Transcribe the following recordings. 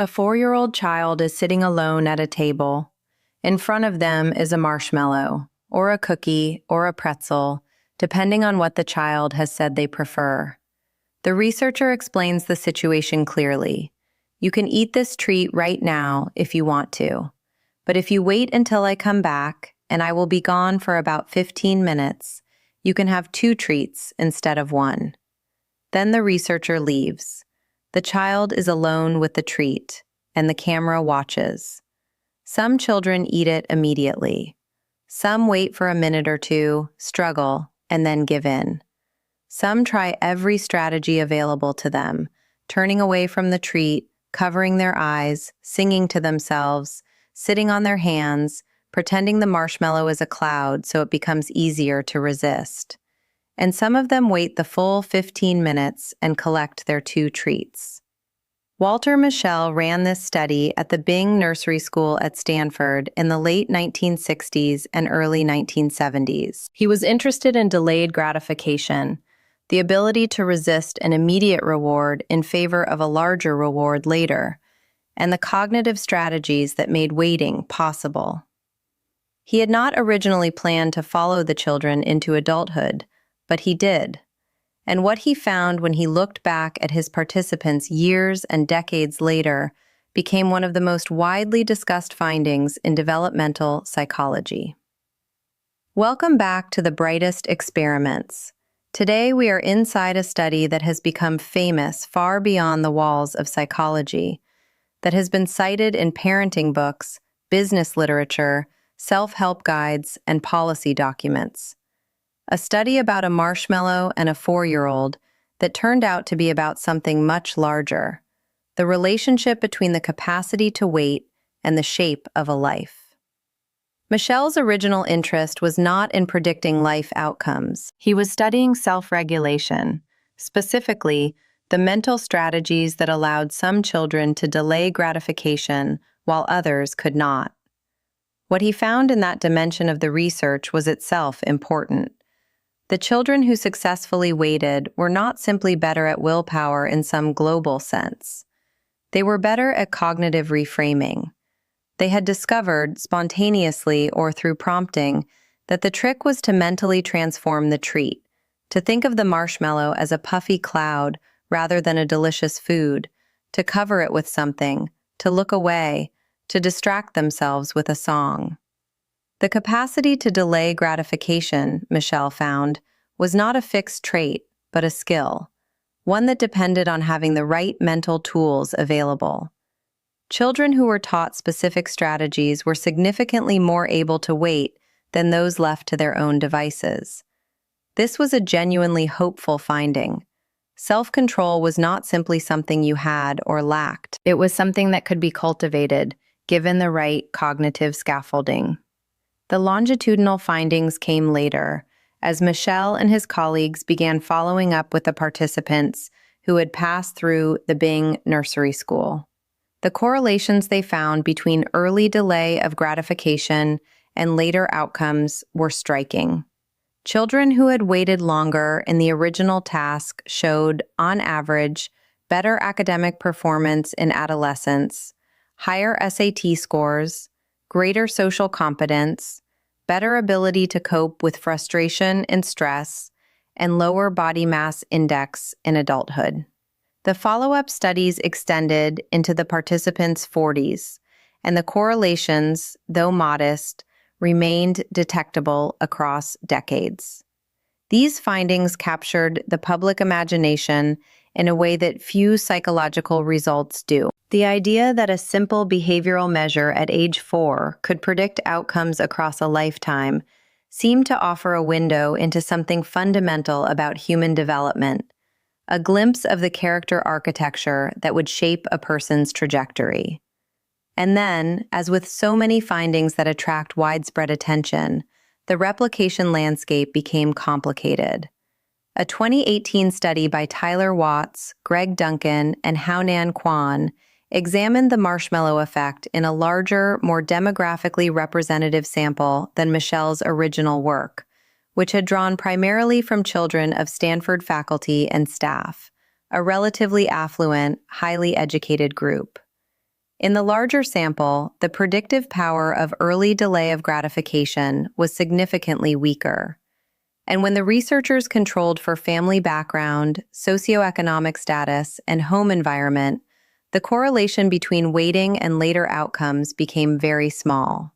A 4-year-old child is sitting alone at a table. In front of them is a marshmallow, or a cookie, or a pretzel, depending on what the child has said they prefer. The researcher explains the situation clearly. You can eat this treat right now if you want to. But if you wait until I come back, and I will be gone for about 15 minutes, you can have 2 treats instead of 1. Then the researcher leaves. The child is alone with the treat, and the camera watches. Some children eat it immediately. Some wait for a minute or two, struggle, and then give in. Some try every strategy available to them, turning away from the treat, covering their eyes, singing to themselves, sitting on their hands, pretending the marshmallow is a cloud so it becomes easier to resist. And some of them wait the full 15 minutes and collect their 2 treats. Walter Mischel ran this study at the Bing Nursery School at Stanford in the late 1960s and early 1970s. He was interested in delayed gratification, the ability to resist an immediate reward in favor of a larger reward later, and the cognitive strategies that made waiting possible. He had not originally planned to follow the children into adulthood, but he did. And what he found when he looked back at his participants years and decades later became one of the most widely discussed findings in developmental psychology. Welcome back to the Brightest Experiments. Today we are inside a study that has become famous far beyond the walls of psychology, that has been cited in parenting books, business literature, self-help guides, and policy documents. A study about a marshmallow and a 4-year-old that turned out to be about something much larger, the relationship between the capacity to wait and the shape of a life. Mischel's original interest was not in predicting life outcomes. He was studying self-regulation, specifically the mental strategies that allowed some children to delay gratification while others could not. What he found in that dimension of the research was itself important. The children who successfully waited were not simply better at willpower in some global sense. They were better at cognitive reframing. They had discovered, spontaneously or through prompting, that the trick was to mentally transform the treat, to think of the marshmallow as a puffy cloud rather than a delicious food, to cover it with something, to look away, to distract themselves with a song. The capacity to delay gratification, Mischel found, was not a fixed trait, but a skill, one that depended on having the right mental tools available. Children who were taught specific strategies were significantly more able to wait than those left to their own devices. This was a genuinely hopeful finding. Self-control was not simply something you had or lacked. It was something that could be cultivated, given the right cognitive scaffolding. The longitudinal findings came later, as Mischel and his colleagues began following up with the participants who had passed through the Bing Nursery School. The correlations they found between early delay of gratification and later outcomes were striking. Children who had waited longer in the original task showed, on average, better academic performance in adolescence, higher SAT scores, greater social competence, better ability to cope with frustration and stress, and lower body mass index in adulthood. The follow-up studies extended into the participants' 40s, and the correlations, though modest, remained detectable across decades. These findings captured the public imagination in a way that few psychological results do. The idea that a simple behavioral measure at age 4 could predict outcomes across a lifetime seemed to offer a window into something fundamental about human development, a glimpse of the character architecture that would shape a person's trajectory. And then, as with so many findings that attract widespread attention, the replication landscape became complicated. A 2018 study by Tyler Watts, Greg Duncan, and Hao-Nan Kwon examined the marshmallow effect in a larger, more demographically representative sample than Mischel's original work, which had drawn primarily from children of Stanford faculty and staff, a relatively affluent, highly educated group. In the larger sample, the predictive power of early delay of gratification was significantly weaker. And when the researchers controlled for family background, socioeconomic status, and home environment, the correlation between waiting and later outcomes became very small.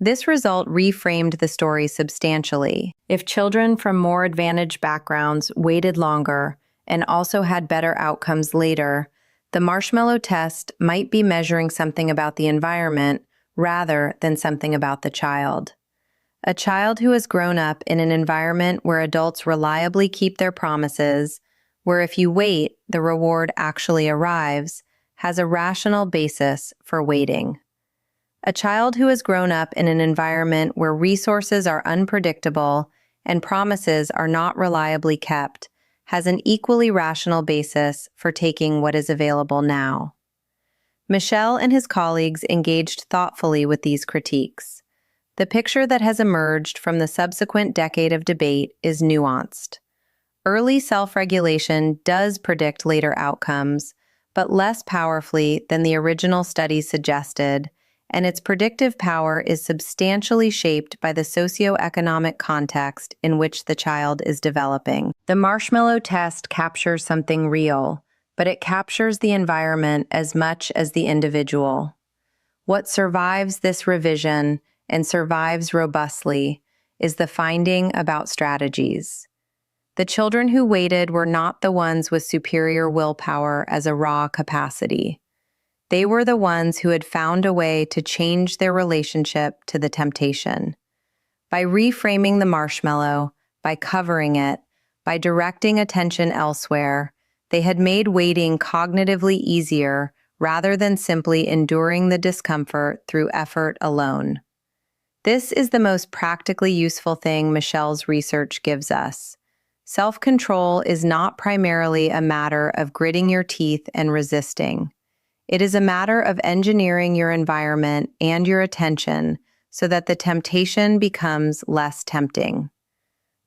This result reframed the story substantially. If children from more advantaged backgrounds waited longer and also had better outcomes later, the Marshmallow Test might be measuring something about the environment rather than something about the child. A child who has grown up in an environment where adults reliably keep their promises, where if you wait, the reward actually arrives, has a rational basis for waiting. A child who has grown up in an environment where resources are unpredictable and promises are not reliably kept has an equally rational basis for taking what is available now. Mischel and his colleagues engaged thoughtfully with these critiques. The picture that has emerged from the subsequent decade of debate is nuanced. Early self-regulation does predict later outcomes, but less powerfully than the original study suggested, and its predictive power is substantially shaped by the socioeconomic context in which the child is developing. The Marshmallow Test captures something real, but it captures the environment as much as the individual. What survives this revision, and survives robustly, is the finding about strategies. The children who waited were not the ones with superior willpower as a raw capacity. They were the ones who had found a way to change their relationship to the temptation. By reframing the marshmallow, by covering it, by directing attention elsewhere, they had made waiting cognitively easier rather than simply enduring the discomfort through effort alone. This is the most practically useful thing Michel's research gives us. Self-control is not primarily a matter of gritting your teeth and resisting. It is a matter of engineering your environment and your attention so that the temptation becomes less tempting.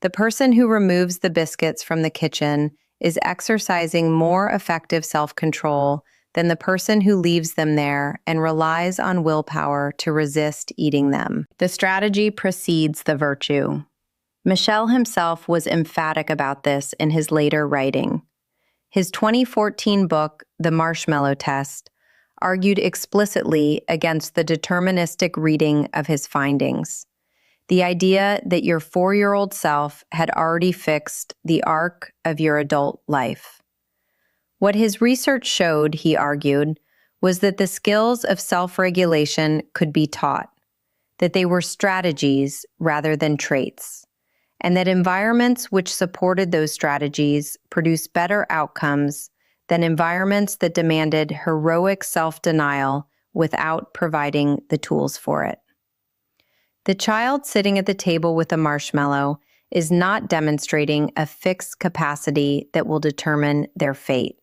The person who removes the biscuits from the kitchen is exercising more effective self-control than the person who leaves them there and relies on willpower to resist eating them. The strategy precedes the virtue. Mischel himself was emphatic about this in his later writing. His 2014 book, The Marshmallow Test, argued explicitly against the deterministic reading of his findings. The idea that your 4-year-old self had already fixed the arc of your adult life. What his research showed, he argued, was that the skills of self-regulation could be taught, that they were strategies rather than traits, and that environments which supported those strategies produced better outcomes than environments that demanded heroic self-denial without providing the tools for it. The child sitting at the table with a marshmallow is not demonstrating a fixed capacity that will determine their fate.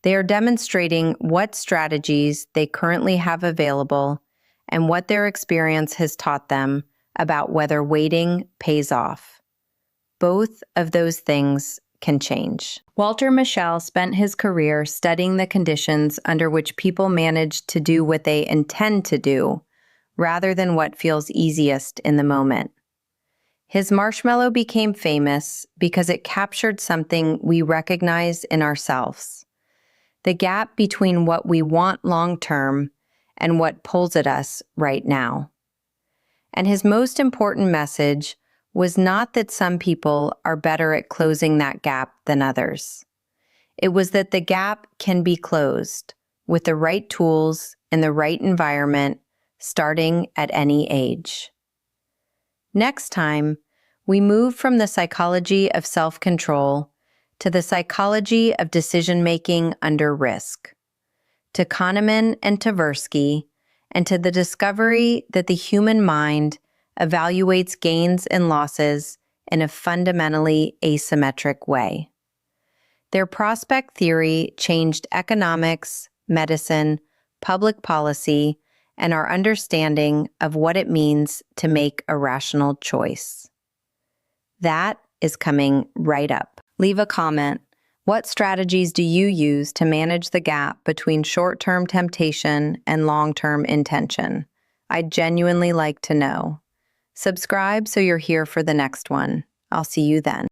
They are demonstrating what strategies they currently have available and what their experience has taught them about whether waiting pays off. Both of those things can change. Walter Mischel spent his career studying the conditions under which people manage to do what they intend to do, rather than what feels easiest in the moment. His marshmallow became famous because it captured something we recognize in ourselves: the gap between what we want long-term and what pulls at us right now. And his most important message was not that some people are better at closing that gap than others. It was that the gap can be closed with the right tools and the right environment, starting at any age. Next time, we move from the psychology of self-control to the psychology of decision-making under risk, to Kahneman and Tversky, and to the discovery that the human mind evaluates gains and losses in a fundamentally asymmetric way. Their prospect theory changed economics, medicine, public policy, and our understanding of what it means to make a rational choice. That is coming right up. Leave a comment. What strategies do you use to manage the gap between short-term temptation and long-term intention? I'd genuinely like to know. Subscribe so you're here for the next one. I'll see you then.